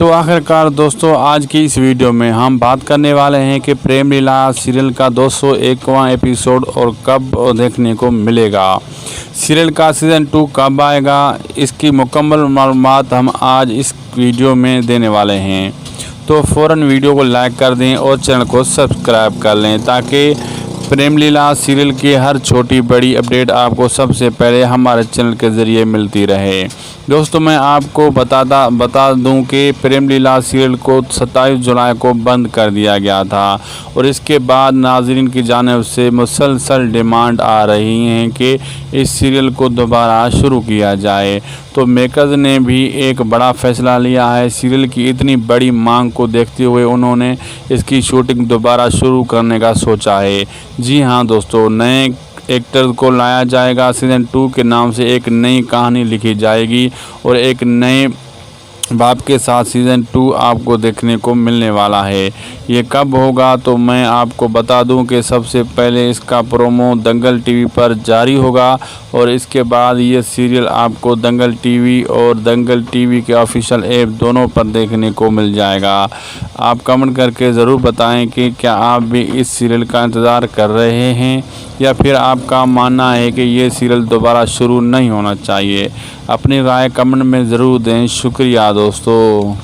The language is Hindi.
तो आखिरकार दोस्तों आज की इस वीडियो में हम बात करने वाले हैं कि प्रेम लीला सीरियल का 201वां एपिसोड और कब देखने को मिलेगा। सीरियल का सीज़न 2 कब आएगा, इसकी मुकम्मल मालूमात हम आज इस वीडियो में देने वाले हैं। तो फ़ौरन वीडियो को लाइक कर दें और चैनल को सब्सक्राइब कर लें ताकि प्रेम लीला सीरियल की हर छोटी बड़ी अपडेट आपको सबसे पहले हमारे चैनल के ज़रिए मिलती रहे। दोस्तों मैं आपको बता दूं कि प्रेम लीला सीरियल को 27 जुलाई को बंद कर दिया गया था और इसके बाद नाज़रीन की जानिब से मुसलसल डिमांड आ रही है कि इस सीरियल को दोबारा शुरू किया जाए। तो मेकर्स ने भी एक बड़ा फ़ैसला लिया है। सीरियल की इतनी बड़ी मांग को देखते हुए उन्होंने इसकी शूटिंग दोबारा शुरू करने का सोचा है। जी हाँ दोस्तों, नए एक्टर को लाया जाएगा। सीज़न 2 के नाम से एक नई कहानी लिखी जाएगी और एक नए बाप के साथ सीज़न 2 आपको देखने को मिलने वाला है। ये कब होगा तो मैं आपको बता दूं कि सबसे पहले इसका प्रोमो दंगल टीवी पर जारी होगा और इसके बाद ये सीरियल आपको दंगल टीवी और दंगल टीवी के ऑफिशियल ऐप दोनों पर देखने को मिल जाएगा। आप कमेंट करके ज़रूर बताएं कि क्या आप भी इस सीरियल का इंतज़ार कर रहे हैं या फिर आपका मानना है कि ये सीरियल दोबारा शुरू नहीं होना चाहिए। अपनी राय कमेंट में ज़रूर दें। शुक्रिया दोस्तों।